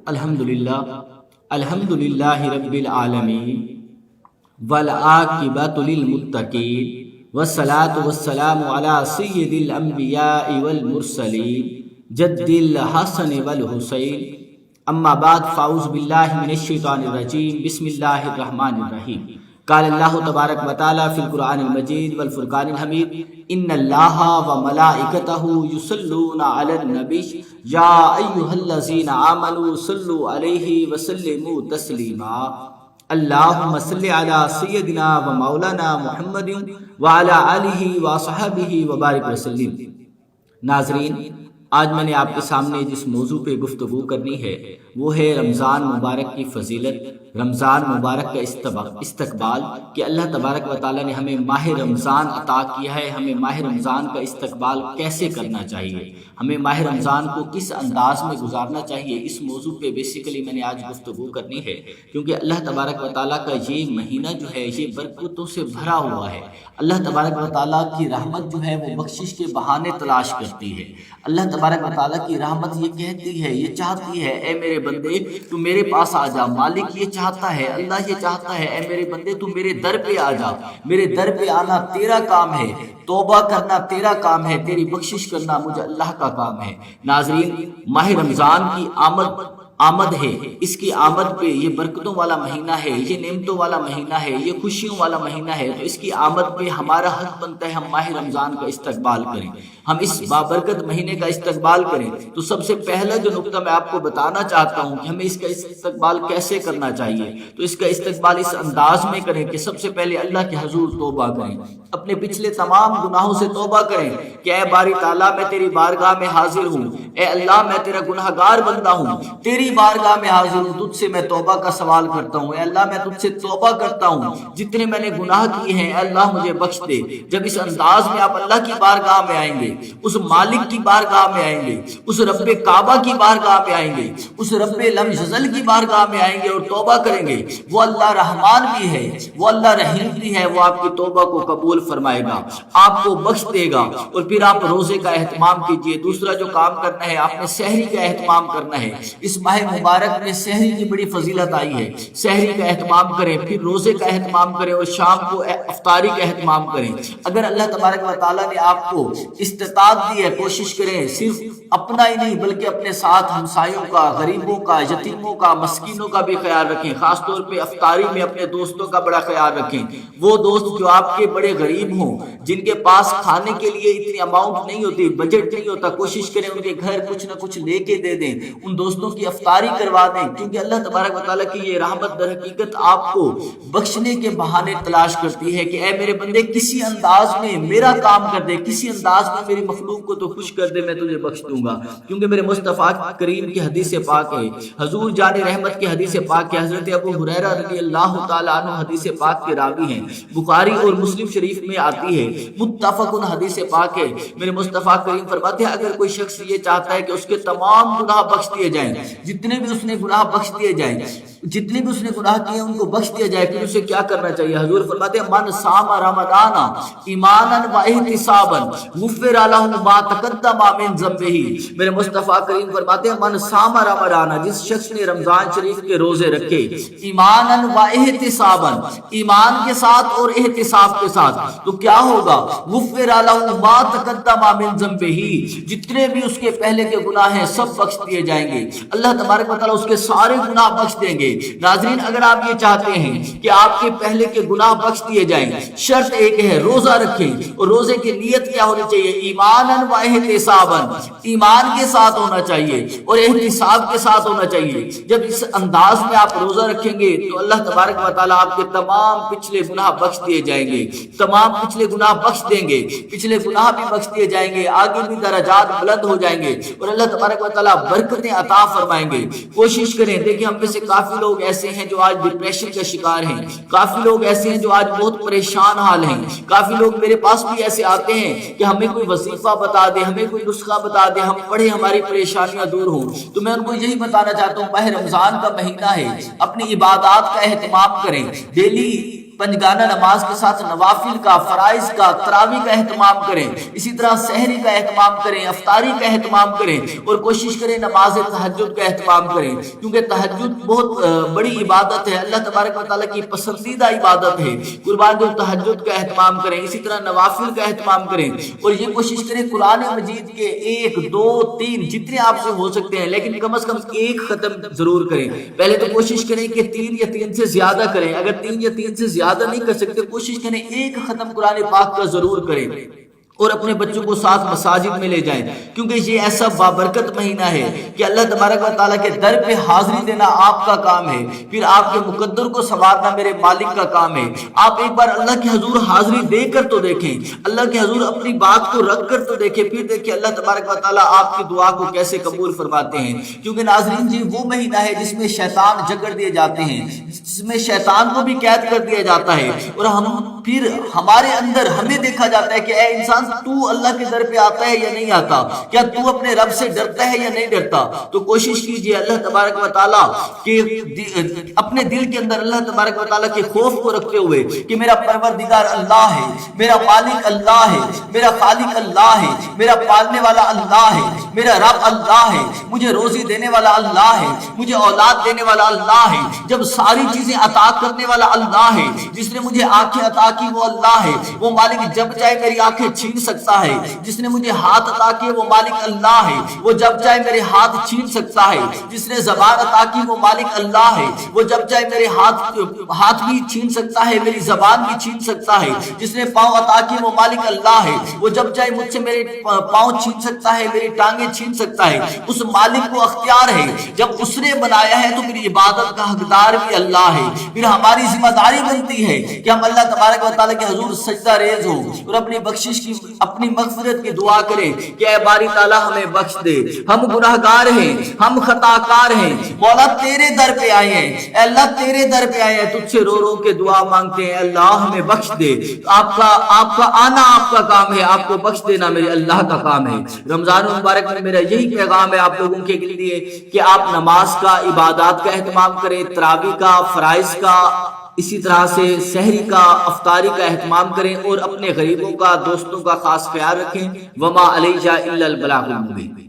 الحمدللہ رب العالمین والعاقبۃ للمتقین والصلاة والسلام علی سید الانبیاء والمرسلین جد الحسن والحسین اما بعد فاعوذ باللہ من الشیطان الرجیم بسم اللہ الرحمن الرحیم قال اللہ تبارک و تعالی فی القرآن المجید والفرقان الحمید ان اللہ وملائکتہ یصلون علی النبی یا ایہا الذین آمنوا صلوا علیہ وسلموا تسلیما اللہم صلی علی سیدنا و مولانا محمد وعلی آلہ وصحبہ وبارک وسلم۔ ناظرین، آج میں نے آپ کے سامنے جس موضوع پہ گفتگو کرنی ہے وہ ہے رمضان مبارک کی فضیلت، رمضان مبارک کا استقبال، کہ اللہ تبارک و تعالیٰ نے ہمیں ماہ رمضان عطا کیا ہے، ہمیں ماہ رمضان کا استقبال کیسے کرنا چاہیے، ہمیں ماہ رمضان کو کس انداز میں گزارنا چاہیے، اس موضوع پہ بیسیکلی میں نے آج گفتگو کرنی ہے، کیونکہ اللہ تبارک و تعالیٰ کا یہ مہینہ جو ہے یہ برکتوں سے بھرا ہوا ہے۔ اللہ تبارک و تعالیٰ کی رحمت جو ہے وہ بخشش کے بہانے تلاش کرتی ہے۔ اللہ تبارک و تعالیٰ کی رحمت یہ کہتی ہے، یہ چاہتی ہے، اے میرے بندے تو میرے پاس آ جا۔ مالک یہ چاہتا ہے، اللہ یہ چاہتا ہے، اے میرے بندے تو میرے در پہ آ جا۔ میرے در پہ آنا تیرا کام ہے، توبہ کرنا تیرا کام ہے، تیری بخشش کرنا مجھے اللہ کا کام ہے۔ ناظرین، ماہ رمضان کی آمد ہے، اس کی آمد پہ یہ برکتوں والا مہینہ ہے، یہ نعمتوں والا مہینہ ہے، یہ خوشیوں والا مہینہ ہے، تو اس کی آمد پہ ہمارا حق بنتا ہے ہم ماہ رمضان کا استقبال کریں، ہم اس بابرکت مہینے کا استقبال کریں۔ تو سب سے پہلا جو نقطہ میں آپ کو بتانا چاہتا ہوں کہ ہمیں اس کا استقبال کیسے کرنا چاہیے، تو اس کا استقبال اس انداز میں کریں کہ سب سے پہلے اللہ کے حضور توبہ کریں، اپنے پچھلے تمام گناہوں سے توبہ کریں کہ اے باری تعالیٰ میں تیری بارگاہ میں حاضر ہوں، اے اللہ میں تیرا گناہ گار بندہ ہوں، تیری بارگاہ میں حاضر ہوں، تجھ سے میں توبہ کا سوال کرتا ہوں، اے اللہ میں تجھ سے توبہ کرتا ہوں، جتنے میں نے گناہ کیے ہیں اے اللہ مجھے بخش دے۔ جب اس انداز میں آپ اللہ کی بارگاہ میں آئیں گے، اس مالک کی بارگاہ میں آئیں گے، اس رب کعبہ کی بارگاہ میں آئیں گے، اس رب لم یزل کی بارگاہ میں آئیں گے اور توبہ کریں گے، وہ اللہ رحمان بھی ہے، وہ اللہ رحیم بھی ہے، وہ آپ کی توبہ کو قبول فرمائے گا، آپ کو بخش دے گا۔ اور پھر آپ روزے کا اہتمام کیجئے۔ دوسرا جو کام کرنا ہے، آپ نے سحری کا اہتمام کرنا ہے۔ اس ماہ مبارک میں سحری کی بڑی فضیلت آئی ہے، سحری کا اہتمام کریں، پھر روزے کا اہتمام کریں اور شام کو افطاری کا اہتمام کریں۔ اگر اللہ تبارک و تعالیٰ نے آپ کو استطاعت دی ہے، کوشش کریں صرف اپنا ہی نہیں بلکہ اپنے ساتھ ہمسایوں کا، غریبوں کا، یتیموں کا، مسکینوں کا بھی خیال رکھیں۔ خاص طور پہ افطاری میں اپنے دوستوں کا بڑا خیال رکھیں، وہ دوست جو آپ کے بڑے غریب ہوں، جن کے پاس کھانے کے لیے اتنی اماؤنٹ نہیں ہوتی، بجٹ نہیں ہوتا، کوشش کریں ان کے گھر کچھ نہ کچھ لے کے دے دیں، ان دوستوں کی افطاری کروا دیں، کیونکہ اللہ تبارک و تعالیٰ کی یہ رحمت در حقیقت آپ کو بخشنے کے بہانے تلاش کرتی ہے کہ اے میرے بندے کسی انداز میں میرا کام کر دے، کسی انداز میں میری مخلوق کو تو خوش کر دے، میں تجھے بخش دوں گا۔ کیونکہ میرے مصطفیٰ کریم کی حدیث پاک ہے، حضور جان رحمت کی حدیث پاک ہے، حضرت ابو ہریرہ رضی اللہ تعالیٰ عنہ حدیث پاک کے راوی ہیں، بخاری اور مسلم شریف میں آتی ہے، متفق حدیث پاک ہے۔ میرے مصطفیٰ کریم فرماتے ہیں اگر کوئی شخص یہ چاہتا ہے کہ اس کے تمام گناہ بخش دیے جائیں، جتنے بھی اس نے گناہ بخش دیے جائیں، جتنے بھی اس نے گناہ کیے ان کو بخش دیا جائے، پھر اسے کیا کرنا چاہیے؟ حضور فرماتے ہیں من صام رمضان ایمانا و احتسابا غفر له ما تقدم من ذنبہ۔ میرے مصطفیٰ کریم فرماتے ہیں من صام رمضان، جس شخص نے رمضان شریف کے روزے رکھے ایمانا و احتسابا، ایمان کے ساتھ اور احتساب کے ساتھ، تو کیا ہوگا؟ غفر له ما تقدم من ذنبہ، جتنے بھی اس کے پہلے کے گناہ ہیں سب بخش دیے جائیں گے، اللہ تبارک و تعالیٰ اس کے سارے گناہ بخش دیں گے۔ ناظرین، اگر آپ یہ چاہتے ہیں کہ آپ کے پہلے کے گناہ بخش دیے جائیں، شرط ایک ہے روزہ رکھیں، اور روزے کی نیت کیا ہونی چاہیے؟ ایمانا و احتسابا، ایمان کے ساتھ ہونا چاہیے اور احتساب کے ساتھ ہونا چاہیے۔ جب اس انداز میں آپ روزہ رکھیں گے تو اللہ تبارک و تعالیٰ آپ کے تمام پچھلے گناہ بخش دیے جائیں گے، تمام پچھلے گناہ بخش دیں گے، پچھلے گناہ بھی بخش دیے جائیں گے، آگے بھی درجات بلند ہو جائیں گے اور اللہ تبارک و تعالیٰ برکتیں عطا فرمائیں گے۔ کوشش کریں، دیکھیں ہم میں سے کافی لوگ ایسے ہیں جو آج ڈپریشن کا شکار ہیں، کافی لوگ ایسے ہیں جو آج بہت پریشان حال ہیں، کافی لوگ میرے پاس بھی ایسے آتے ہیں کہ ہمیں کوئی وظیفہ بتا دے، ہمیں کوئی نسخہ بتا دے، ہم پڑھیں ہماری پریشانیاں دور ہوں۔ تو میں ان کو یہی بتانا چاہتا ہوں ماہ رمضان کا مہینہ ہے، اپنی عبادات کا اہتمام کریں، ڈیلی پنجگانہ نماز کے ساتھ نوافل کا، فرائض کا، تراویح کا اہتمام کریں، اسی طرح سحری کا اہتمام کریں، افطاری کا اہتمام کریں، اور کوشش کریں نماز تہجد کا اہتمام کریں، کیونکہ تہجد بہت بڑی عبادت ہے، اللہ تبارک و تعالیٰ کی پسندیدہ عبادت ہے۔ قربان جو تہجد کا اہتمام کریں، اسی طرح نوافل کا اہتمام کریں، اور یہ کوشش کریں قرآن مجید کے 1 2 3 جتنے آپ سے ہو سکتے ہیں، لیکن کم از کم 1 ختم ضرور کریں۔ پہلے تو کوشش کریں کہ 3 یا 3 سے زیادہ کریں، اگر 3 یا 3 سے زیادہ نہیں کر سکتے کوشش کریں 1 ختم قرآن پاک کا ضرور کریں، اور اپنے بچوں کو ساتھ مساجد میں لے جائیں، کیونکہ یہ ایسا بابرکت مہینہ ہے کہ اللہ تبارک و تعالیٰ کے در پہ حاضری دینا آپ کا کام ہے، پھر آپ کے مقدر کو سنوارنا میرے مالک کا کام ہے۔ آپ ایک بار اللہ کے حضور حاضری دے کر تو دیکھیں، اللہ کے حضور اپنی بات کو رکھ کر تو دیکھیں، پھر دیکھیں اللہ تبارک و تعالیٰ آپ کی دعا کو کیسے قبول فرماتے ہیں۔ کیونکہ ناظرین جی وہ مہینہ ہے جس میں شیطان جکڑ دیے جاتے ہیں، جس میں شیطان کو بھی قید کر دیا جاتا ہے، اور پھر ہمارے اندر ہمیں دیکھا جاتا ہے کہ اے انسان تو اللہ کے در پہ آتا ہے یا نہیں آتا، کیا تو اپنے رب سے ڈرتا ہے یا نہیں ڈرتا؟ تو کوشش کیجئے اللہ تبارک و تعالیٰ کہ اپنے دل کے اندر اللہ تبارک و تعالیٰ کے خوف کو رکھتے ہوئے کہ میرا پروردگار اللہ ہے، میرا مالک اللہ ہے، میرا خالق اللہ ہے، میرا پالنے والا اللہ ہے، میرا رب اللہ ہے، مجھے روزی دینے والا اللہ ہے، مجھے اولاد دینے والا اللہ ہے، جب ساری چیزیں عطا کرنے والا اللہ ہے، جس نے مجھے آنکھیں عطا کی وہ اللہ ہے، وہ مالک جب چاہے میری آنکھیں چھین سکتا ہے، جس نے مجھے ہاتھ عطا کیے وہ مالک اللہ ہے، وہ جب چاہے میرے ہاتھ چھین سکتا ہے، جس نے زبان عطا کی وہ مالک اللہ ہے، وہ جب چاہے میرے ہاتھ بھی چھین سکتا ہے، میری زبان بھی چھین سکتا ہے، جس نے پاؤں عطا کیے وہ مالک اللہ ہے، وہ جب چاہے مجھ سے میرے پاؤں چھین سکتا ہے، میری ٹانگیں چھین سکتا ہے۔ اس مالک کو اختیار ہے، جب اس نے بنایا ہے تو میری عبادت کا حقدار بھی اللہ ہے۔ پھر ہماری ذمہ داری بنتی ہے کہ ہم اللہ تبارک و تعالیٰ کے حضور سجدہ ریز ہو اور اپنی بخشش کی، اپنی مغفرت کی دعا کریں کہ اے باری تعالیٰ ہمیں بخش دے، ہم گناہگار ہیں، ہم خطا کار ہیں، مولا تیرے در پہ آئے ہیں، اے اللہ تیرے در پہ آئے ہیں، تجھ سے رو رو کے دعا مانگتے ہیں، اللہ ہمیں بخش دے۔ آپ کا آنا آپ کا کام ہے، آپ کو بخش دینا میرے اللہ کا کام ہے۔ رمضان المبارک میں میرا یہی پیغام ہے آپ لوگوں کے لیے کہ آپ نماز کا، عبادات کا اہتمام کریں، تراویح کا، فرائض کا، اسی طرح سے سحری کا، افطاری کا اہتمام کریں، اور اپنے غریبوں کا، دوستوں کا خاص خیال رکھیں۔ وما علینا الا البلاغ المبین۔